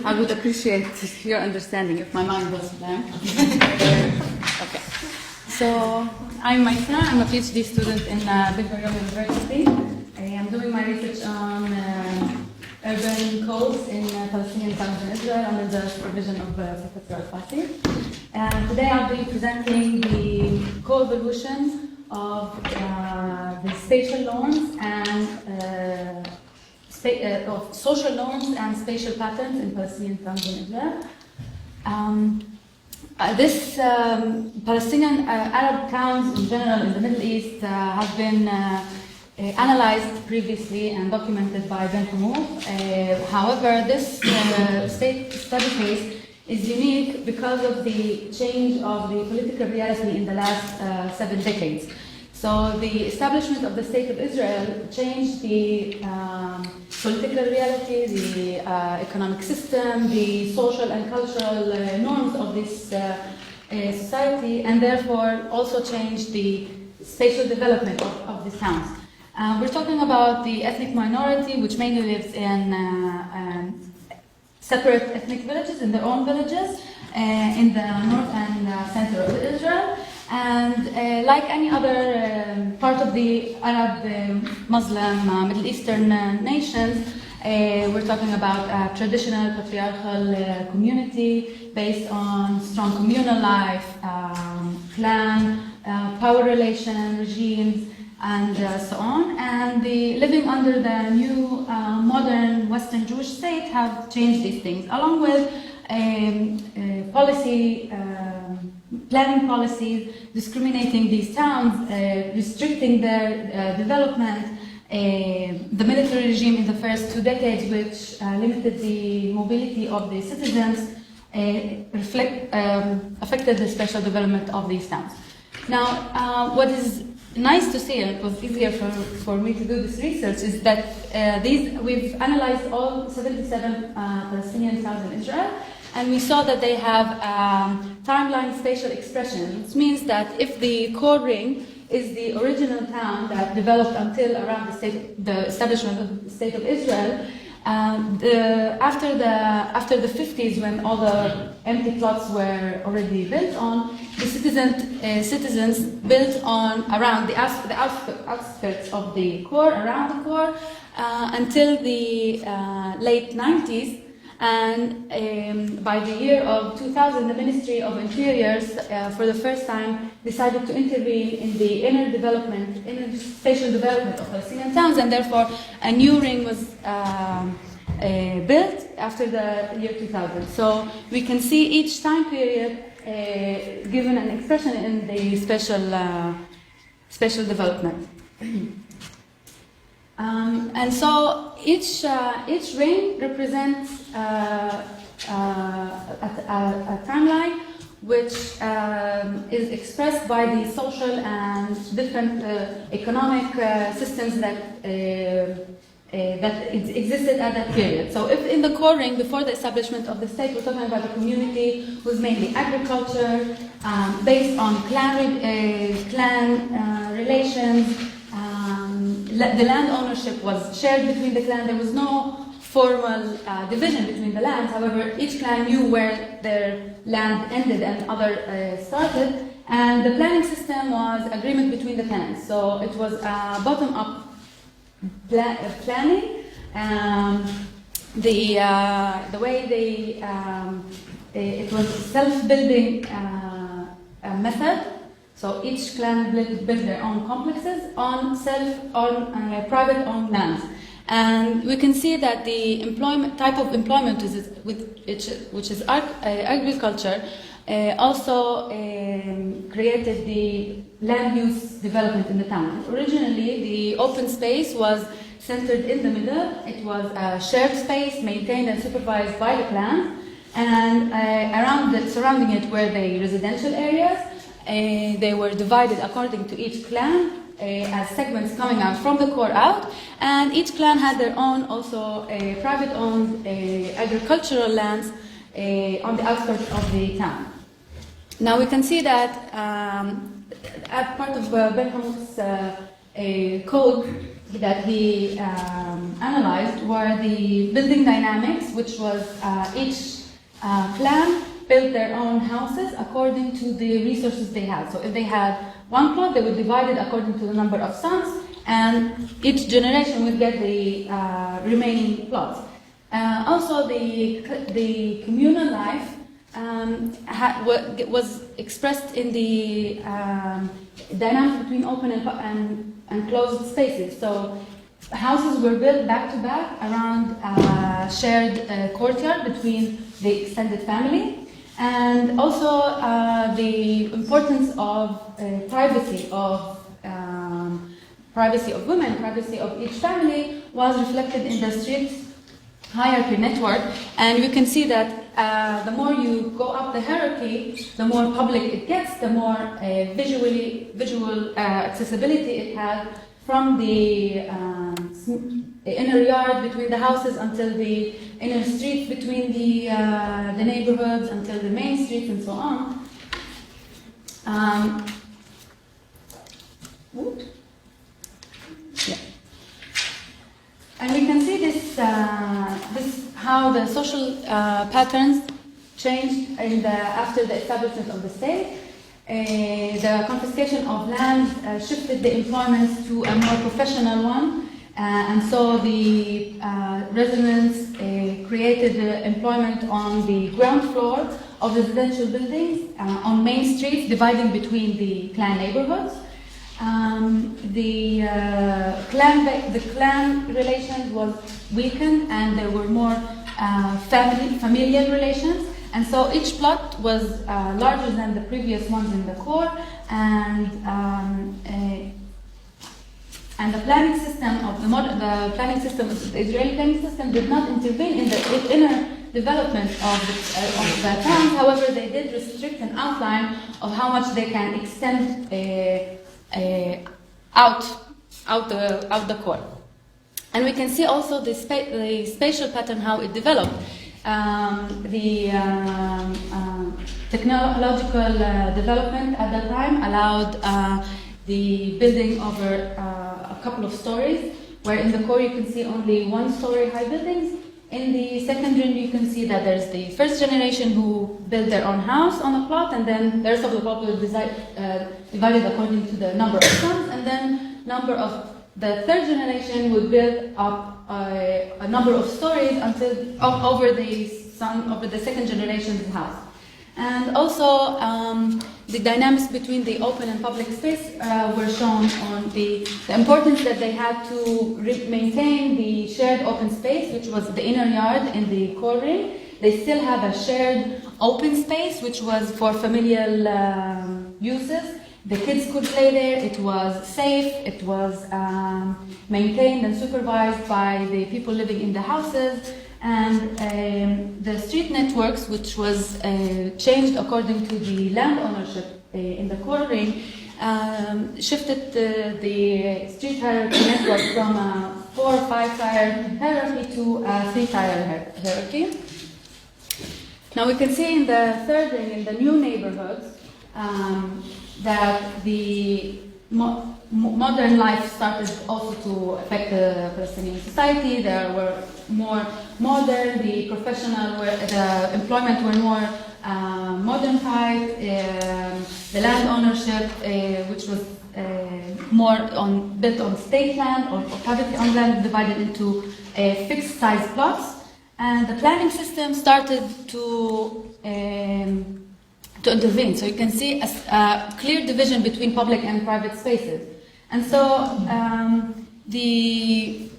I would appreciate your understanding if my mind was blank. Okay. So, I'm Maisa. I'm a PhD student in Ben-Gurion University. I am doing my research on urban codes in Palestinian towns in Israel under the supervision of Professor Alfasi. Today I'll be presenting the co-evolution of the spatial norms and of social norms and spatial patterns in Palestinian towns in Israel. This Palestinian Arab towns in general in the Middle East have been analyzed previously and documented by Ben-Gurion. However, this state study case is unique because of the change of the political reality in the last 7 decades. So the establishment of the State of Israel changed the political reality, the economic system, the social and cultural norms of this society, and therefore also changed the spatial development of these towns. We're talking about the ethnic minority, which mainly lives in separate ethnic villages, in their own villages, in the north and center of Israel. And like any other part of the Arab, Muslim, Middle Eastern nations, we're talking about a traditional patriarchal community based on strong communal life, clan, power relation regimes, and so on. And the living under the new modern Western Jewish state have changed these things, along with planning policies discriminating these towns, restricting their development, the military regime in the first 2 decades, which limited the mobility of the citizens, affected the spatial development of these towns. Now, what is nice to see, and it was easier for me to do this research, is that we've analyzed all 77 Palestinian towns in Israel, and we saw that they have timeline spatial expression, which means that if the core ring is the original town that developed until around the establishment of the State of Israel, after the 50s, when all the empty plots were already built on, the citizens built on around the outskirts of the core, around the core, until the late 90s. And by the year of 2000, the Ministry of Interiors, for the first time, decided to intervene in the inner spatial development of Palestinian towns, and therefore a new ring was built after the year 2000. So we can see each time period given an expression in the spatial development. And so each ring represents a timeline which is expressed by the social and different economic systems that existed at that period. So if in the core ring, before the establishment of the state, we're talking about a community who's mainly agriculture, based on clan relations. The land ownership was shared between the clan. There was no formal division between the lands. However, each clan knew where their land ended and other started. And the planning system was agreement between the clans. So it was bottom-up planning. The way it was self-building method. So each clan built their own complexes on private-owned lands. And we can see that the type of employment which is agriculture also created the land use development in the town. Originally, the open space was centered in the middle. It was a shared space maintained and supervised by the clan. And surrounding it were the residential areas. They were divided according to each clan as segments coming out from the core out, and each clan had their own also private-owned agricultural lands on the outskirts of the town. Now we can see that as part of Ben-Gurion's code that he analyzed were the building dynamics, which was each clan built their own houses according to the resources they had. So if they had one plot, they would divide it according to the number of sons, and each generation would get the remaining plots. Also, the communal life was expressed in the dynamics between open and closed spaces. So houses were built back to back around a shared courtyard between the extended family. And also the importance of privacy of women, privacy of each family was reflected in the street hierarchy network. And you can see that the more you go up the hierarchy, the more public it gets, the more visual accessibility it has, from the inner yard between the houses until the inner streets between the neighborhoods, until the main streets, and so on. Yeah. And we can see this how the social patterns changed after the establishment of the state. The confiscation of land shifted the employment to a more professional one, and so the residents created employment on the ground floor of residential buildings on main streets, dividing between the clan neighborhoods. The clan relations was weakened, and there were more familial relations. And so each plot was larger than the previous ones in the core, and the planning system of the Israeli planning system did not intervene in the inner development of the towns. However, they did restrict an outline of how much they can extend out the core. And we can see also the spatial pattern, how it developed. The technological development at that time allowed the building over a couple of stories, where in the core you can see only one-story high buildings. In the second ring you can see that there's the first generation who built their own house on a plot, and then the rest of the plot was divided according to the number of sons, and then number of the third generation would build up a number of stories until over the second generation's house. And also the dynamics between the open and public space were shown on the importance that they had to maintain the shared open space, which was the inner yard in the core ring. They still have a shared open space, which was for familial uses. The kids could play there, it was safe, it was maintained and supervised by the people living in the houses, and the street networks, which was changed according to the land ownership in the core ring, shifted the street hierarchy network from a 4 or 5 tier hierarchy to a 3 tier hierarchy. Now we can see in the third ring, in the new neighborhoods, that the modern life started also to affect the Palestinian society. There were more modern, the employment were more modern type, the land ownership, which was more built on state land or privately owned land, divided into fixed size plots, and the planning system started to intervene. So you can see a clear division between public and private spaces. And so the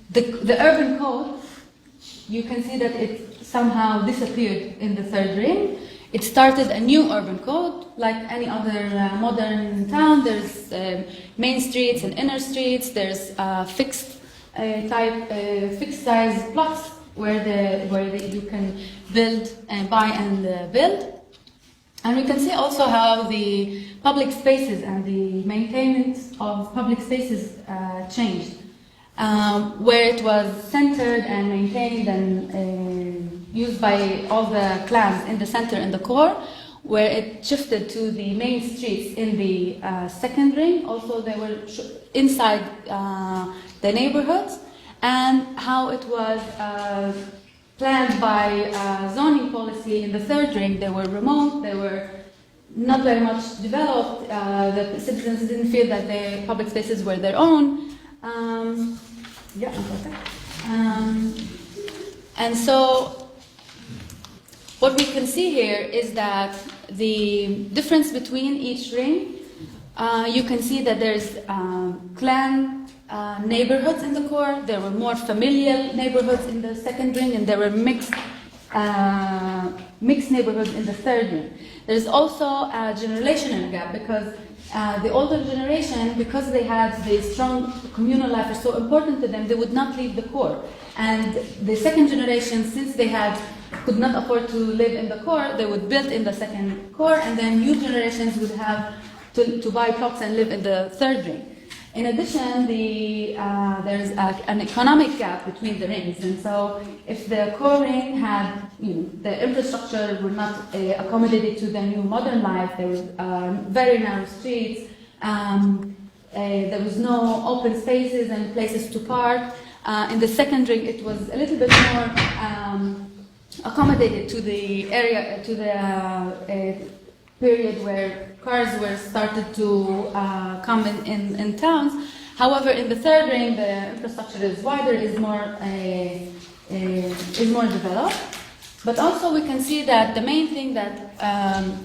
urban code, you can see that it somehow disappeared in the third ring. It started a new urban code, like any other modern town. There's main streets and inner streets. There's fixed size plots where you can build and buy and build. And we can see also how the public spaces and the maintenance of public spaces changed, where it was centered and maintained and used by all the clans in the center and the core, where it shifted to the main streets in the second ring. Also, they were inside the neighborhoods, and how it was planned by zoning policy in the third ring. They were remote, they were not very much developed. The citizens didn't feel that the public spaces were their own. And so what we can see here is that the difference between each ring, you can see that there's clan neighborhoods in the core, there were more familial neighborhoods in the second ring, and there were mixed neighborhoods in the third ring. There's also a generational gap, because the older generation, because they had the strong communal life is so important to them, they would not leave the core. And the second generation, since they could not afford to live in the core, they would build in the second core, and then new generations would have to buy plots and live in the third ring. In addition, there's an economic gap between the rings, and so if the core ring had, the infrastructure were not accommodated to the new modern life, there was very narrow streets, there was no open spaces and places to park. In the second ring, it was a little bit more accommodated to the area, to the period where cars were started to come in towns. However, in the third ring, the infrastructure is wider, is more developed. But also, we can see that the main thing that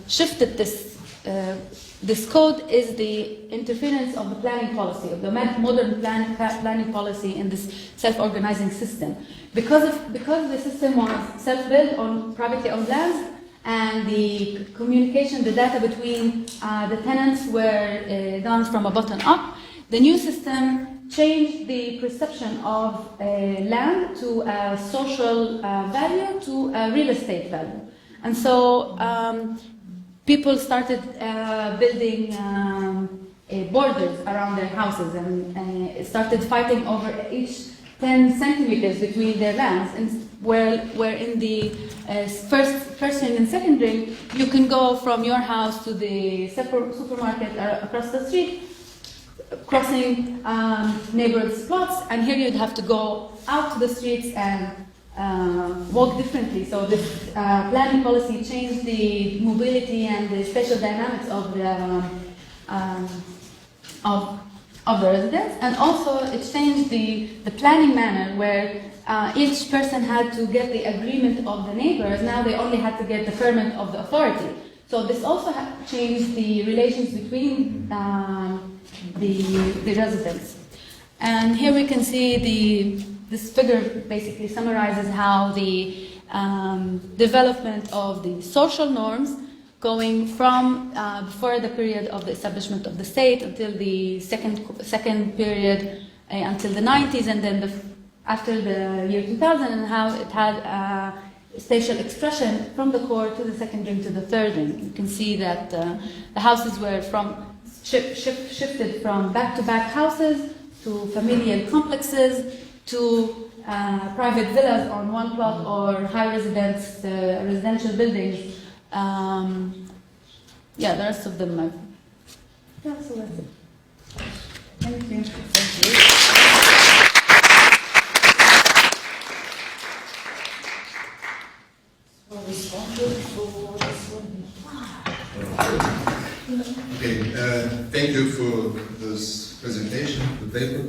shifted this code is the interference of the planning policy, of the modern planning policy in this self-organizing system. Because the system was self-built on privately owned lands, and the communication, the data between the tenants were done from a bottom up, the new system changed the perception of land to a social value, to a real estate value. And so people started building borders around their houses, and started fighting over each 10 centimeters between their lands, and where in the first ring and second ring, you can go from your house to the supermarket across the street, crossing neighborhoods' plots, and here you'd have to go out to the streets and walk differently. So this planning policy changed the mobility and the spatial dynamics of the residents, and also it changed the planning manner, where each person had to get the agreement of the neighbors. Now they only had to get the permit of the authority. So this also changed the relations between the residents. And here we can see this figure basically summarizes how the development of the social norms, going from before the period of the establishment of the state until the second period until the 90s, and then after the year 2000, and how it had spatial expression from the core to the second ring to the third ring. You can see that the houses were shifted from back-to-back houses to familial complexes to private villas on one plot, or high residential buildings. Yeah, the rest of them are. Yeah, so that's it. Thank you. Thank you. Okay, thank you for this presentation, the paper.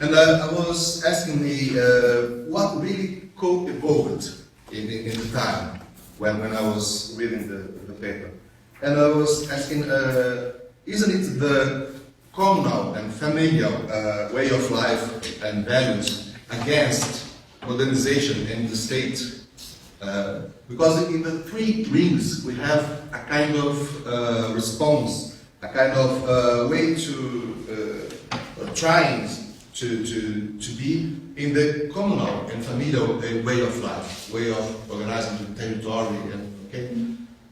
And I was asking me what really co-evolved in the time when I was reading the paper. And I was asking, isn't it the communal and familial way of life and values against modernization in the state? Because in the three rings we have a kind of response, a kind of way to trying to be in the communal and familial way of life, way of organizing the territory.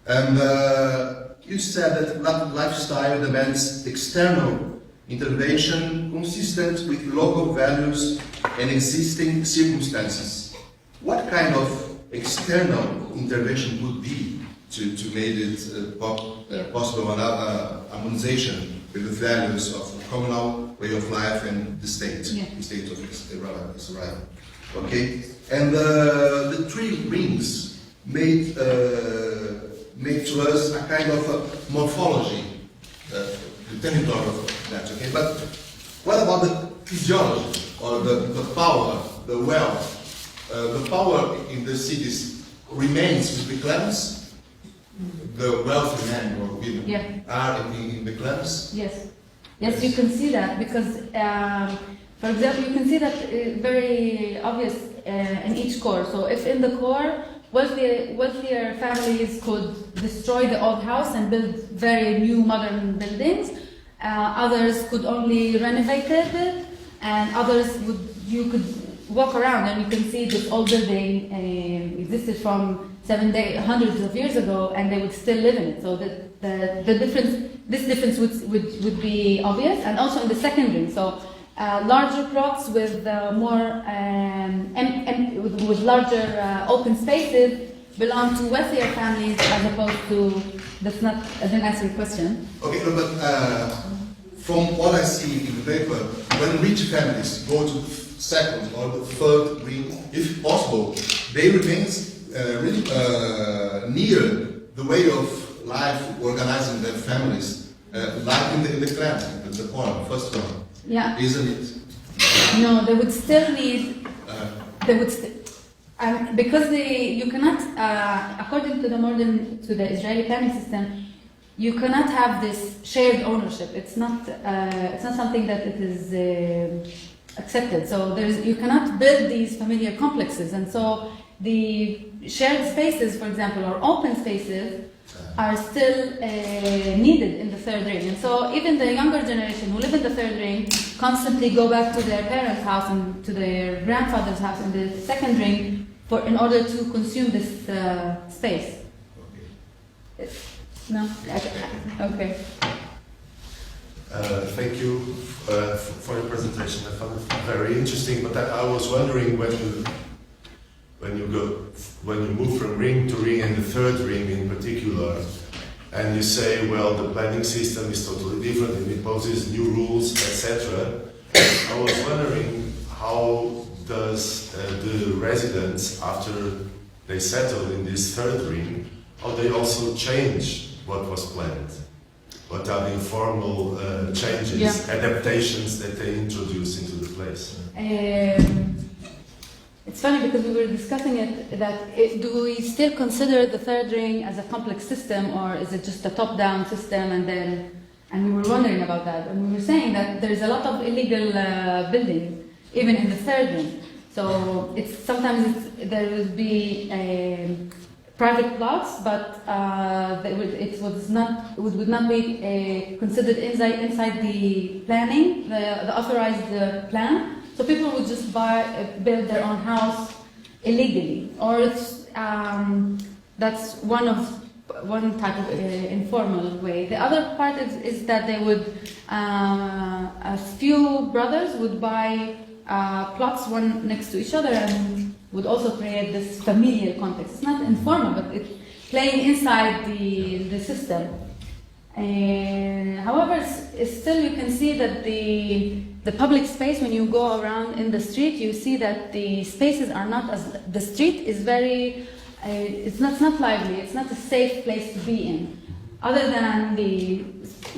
And you said that lifestyle demands external intervention consistent with local values and existing circumstances. What kind of external intervention would be to make it possible harmonization with the values of communal way of life and the state, Yeah. the state of Israel. Okay, and the three rings made to us a kind of a morphology, the territory of that. Okay, but what about the physiology or the power, the wealth? The power in the cities remains with the clans. The wealthy men or women are in the clans. Yes. Yes, you can see that because, for example, you can see that very obvious in each core. So if in the core, wealthier families could destroy the old house and build very new modern buildings, others could only renovate it, and others you could walk around and you can see this old building existed from hundreds of years ago, and they would still live in it. So this difference would be obvious, and also in the second ring. So larger plots with with larger open spaces belong to wealthier families as opposed to. That's not. I didn't answer your question. Okay, no, but from what I see in the paper, when rich families go to the second or the third ring, if possible, they remain really near the way of life organizing their families, like in the clan, the corner, first one. Yeah. Isn't it? No, they would still need. They would because you cannot, according to the Israeli planning system, you cannot have this shared ownership. It's not something that it is accepted. So you cannot build these familiar complexes, and so the shared spaces, for example, or open spaces, are still needed in the third ring. And so even the younger generation who live in the third ring constantly go back to their parents' house and to their grandfather's house in the second ring in order to consume this space. Okay. No? Okay. Thank you for your presentation. I found it very interesting, but I was wondering when you move from ring to ring, and the third ring in particular, and you say, well, the planning system is totally different and it imposes new rules, etc. I was wondering, how does the residents, after they settle in this third ring, how they also change what was planned? What are the informal changes, adaptations that they introduce into the place? It's funny because we were discussing do we still consider the third ring as a complex system, or is it just a top-down system? And we were wondering about that, and we were saying that there is a lot of illegal buildings even in the third ring. So sometimes there would be private plots, but it would not be considered inside the planning, the authorized plan. So people would just build their own house illegally, or that's one type of informal way. The other part is that they would a few brothers would buy plots one next to each other and would also create this familial context. It's not informal, but it's playing inside the system. However, still you can see that the public space, when you go around in the street, you see that the spaces are not the street is very, it's not lively, it's not a safe place to be in. Other than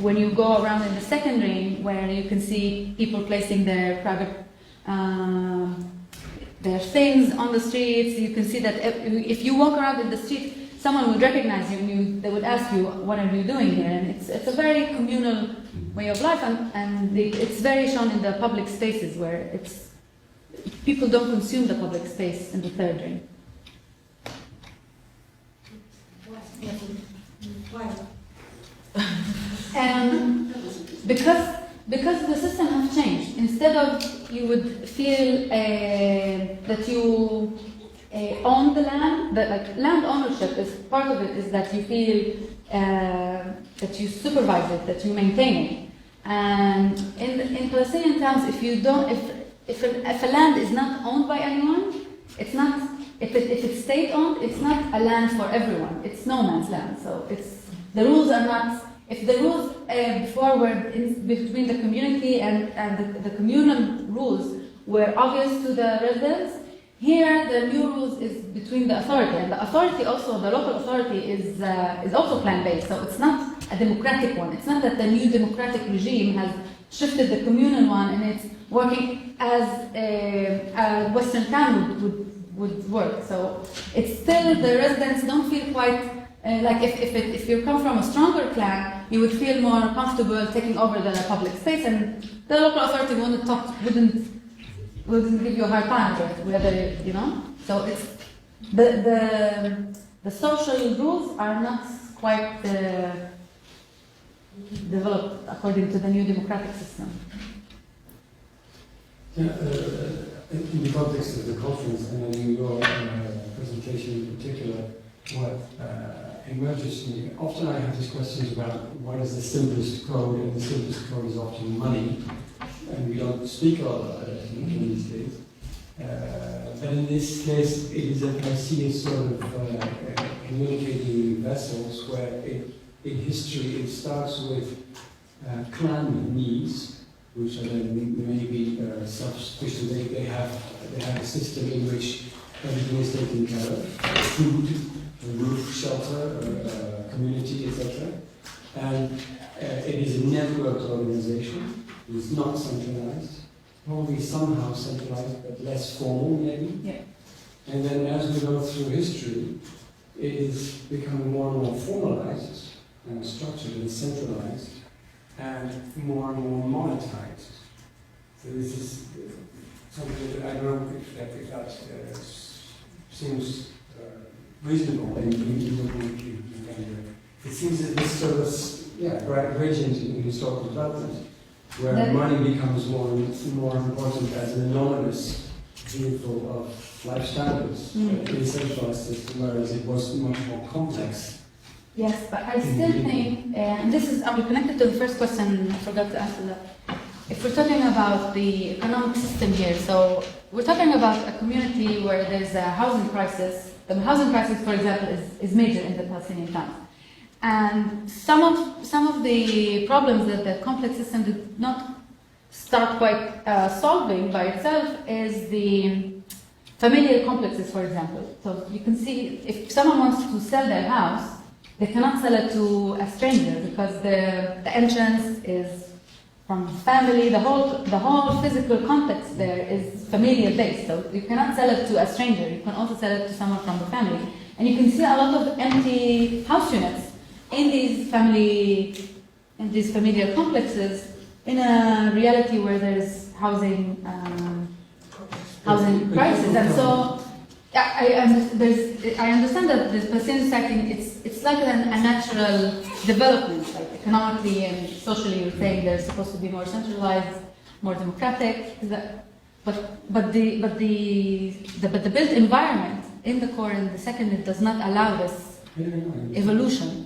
when you go around in the second ring, where you can see people placing their private their things on the streets, you can see that if you walk around in the street, someone would recognize you and they would ask you, what are you doing here? And it's a very communal way of life, and it's very shown in the public spaces where people don't consume the public space in the third ring. Why? And because the system has changed. Instead of you would feel that you own the land, that like land ownership is part of it, is that you feel that you supervise it, that you maintain it. And in Palestinian towns, if a land is not owned by anyone, it's not. If it's state owned, it's not a land for everyone. It's no man's land. So the rules are not if the rules before were between the community and the communal rules were obvious to the residents, here the new rules is between the authority, and the authority also, the local authority is also plan-based, so it's not a democratic one. It's not that the new democratic regime has shifted the communal one and it's working as a Western town would work. So it's still, the residents don't feel quite like if you come from a stronger clan, you would feel more comfortable taking over the public space, and the local authority wouldn't give you a hard time with whether, you know. So it's the social rules are not quite developed according to the new democratic system. Yeah, in the context of the conference and in your presentation in particular, what emerges to me, often I have these questions about what is the simplest code, and the simplest code is often money, and we don't speak a lot about it, I think, in these days. But in this case, it is that I see a sort of communicating vessels where in history it starts with clan needs, which are then maybe self-sufficient. They have a system in which everything is taken care of, food, roof, shelter, community, etc. And it is a networked organization. It's not centralized, probably somehow centralized, but less formal maybe. Yeah. And then as we go through history, it is becoming more and more formalized and structured and centralized, and more monetized. So this is something that I don't know if that seems reasonable in it seems that this sort of gradient in historical development, where money becomes more important as an anonymous vehicle of life standards in a centralized system, whereas it was much more complex. Yes, but I still think, and this is, I'll be connected to the first question, I forgot to answer that. If we're talking about the economic system here, so we're talking about a community where there's a housing crisis. The housing crisis, for example, is major in the Palestinian towns. And some of the problems that the complex system did not start quite solving by itself is the familial complexes, for example. So you can see if someone wants to sell their house, they cannot sell it to a stranger because the entrance is from family. The whole physical context there is familial based. So you cannot sell it to a stranger. You can also sell it to someone from the family. And you can see a lot of empty house units in these familial complexes in a reality where there's housing crisis. And so I understand that the Palestinian society, it's like a natural development, like economically and socially. You're saying they're supposed to be more centralized, more democratic. But the built environment in the core and the second, it does not allow this evolution.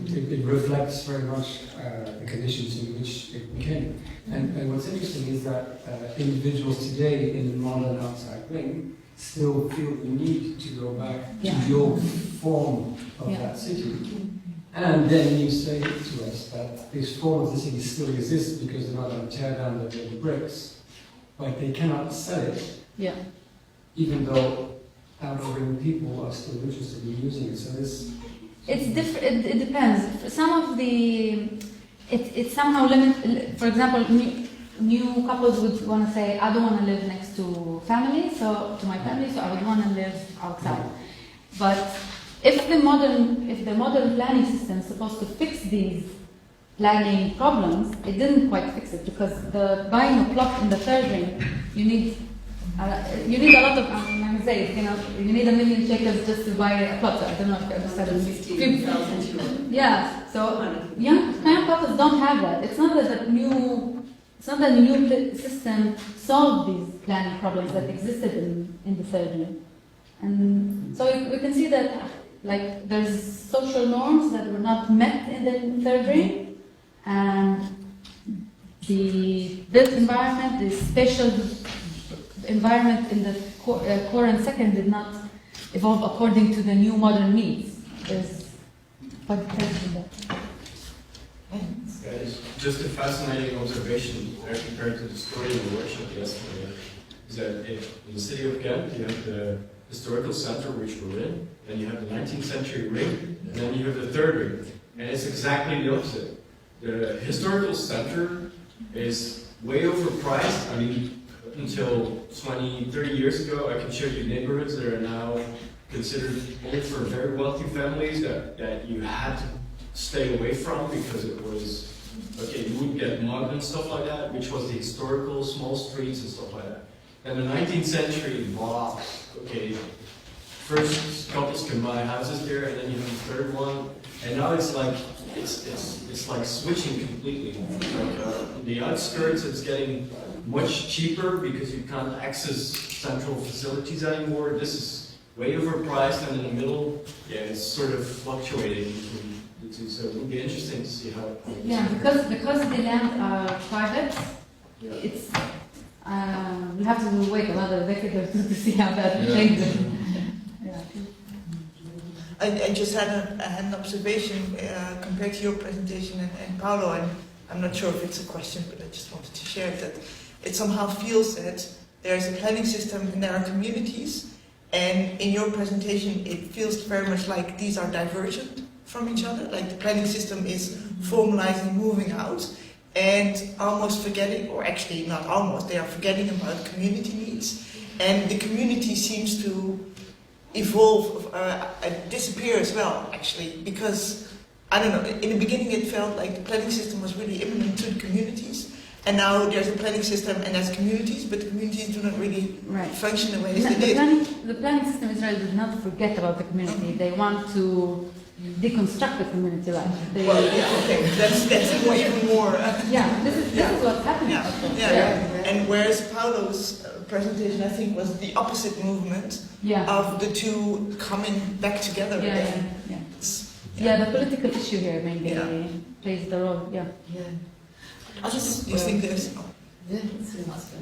It reflects very much the conditions in which it became. And what's interesting is that individuals today in the modern outside ring still feel the need to go back to the old form of that city. And then you say to us that this form of the city still exists because they're not going to tear down the bricks, but they cannot sell it, even though out-of-ring people are still interested in using it. So this... It's different. It depends. Some of the it somehow limit. For example, new couples would want to say, I don't want to live next to family, so to my family, so I would want to live outside. But if the modern planning system is supposed to fix these planning problems, it didn't quite fix it because buying a plot in the third ring, you need a lot of, I'm saying, you need $1 million shekels just to buy a plot. So I don't know if you understand. Yeah, so young couples don't have that. It's not that the new system solved these planning problems that existed in the third ring. And so we can see that like there's social norms that were not met in the third ring, and the built environment, the spatial environment in the core and second did not evolve according to the new modern needs. There's quite a difference in that. That is just a fascinating observation compared to the story of the workshop yesterday. Is that in the city of Ghent, you have the historical center, which we're in, then you have the 19th century ring, and then you have the third ring. And it's exactly the opposite. The historical center is way overpriced. I mean, until 20, 30 years ago, I can show you neighborhoods that are now considered only for very wealthy families that you had to stay away from because it was, okay, you wouldn't get mugged and stuff like that, which was the historical small streets and stuff like that. And the 19th century, wow, okay, first couples can buy houses there, and then you have the third one, and now it's like switching completely. Like, the outskirts, it's getting much cheaper because you can't access central facilities anymore. This is way overpriced, and in the middle, yeah, it's sort of fluctuating between the two. So it would be interesting to see how. Yeah, because the land are private, it's we have to wait another decade or two to see how that changes. Yeah. I just had an observation compared to your presentation and Paolo, and I'm not sure if it's a question, but I just wanted to share that it somehow feels that there's a planning system and there are communities, and in your presentation it feels very much like these are divergent from each other, like the planning system is formalizing, moving out, and almost forgetting, or actually not almost, they are forgetting about community needs, and the community seems to evolve, disappear as well, actually, because, I don't know, in the beginning it felt like the planning system was really imminent to the communities, and now there's a planning system and there's communities, but the communities do not really function the way they did. The planning system in Israel does not forget about the community. They want to deconstruct the community life. Well, yeah, okay, that's even more. This is what's happening. And whereas Paulo's presentation, I think, was the opposite movement of the two coming back together again. The political issue here maybe plays the role. I just think there's. Yeah, it's really nice.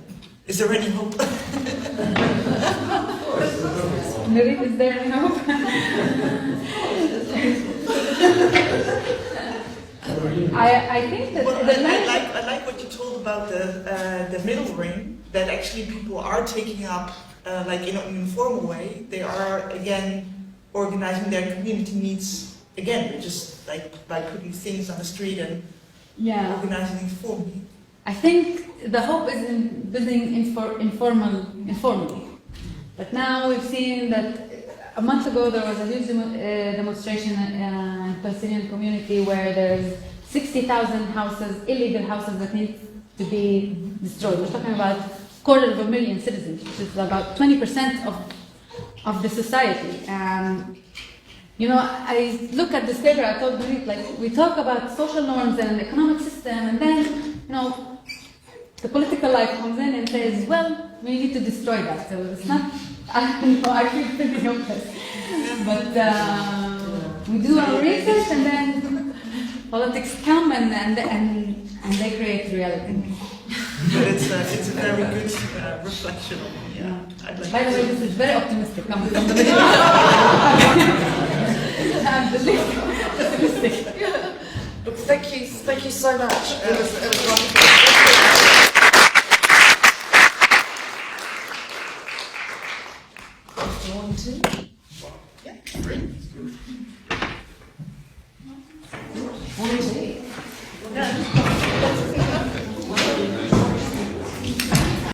Is there any hope? Maybe is there any hope? I think that I like what you told about the middle ring. That actually people are taking up, like in an informal way. They are again organizing their community needs again, just like by putting things on the street and organizing informally. I think the hope is in building informally. But now we've seen that a month ago there was a huge demonstration in the Palestinian community where there's 60,000 houses, illegal houses that need to be destroyed. We're talking about 250,000 citizens, which is about 20% of the society. And you know, I look at this paper, I told Marit, like, we talk about social norms and the economic system, and then, you know, the political life comes in and says, well, we need to destroy that. So it's not, I feel pretty hopeless. But we do our research, and then politics come and they create reality. But it's a very good reflection. By the way, this is very optimistic coming from the beginning. I'm the least optimistic. Look, thank you so much. It was wonderful. Do you want to? Yeah, great. What is it? Yeah.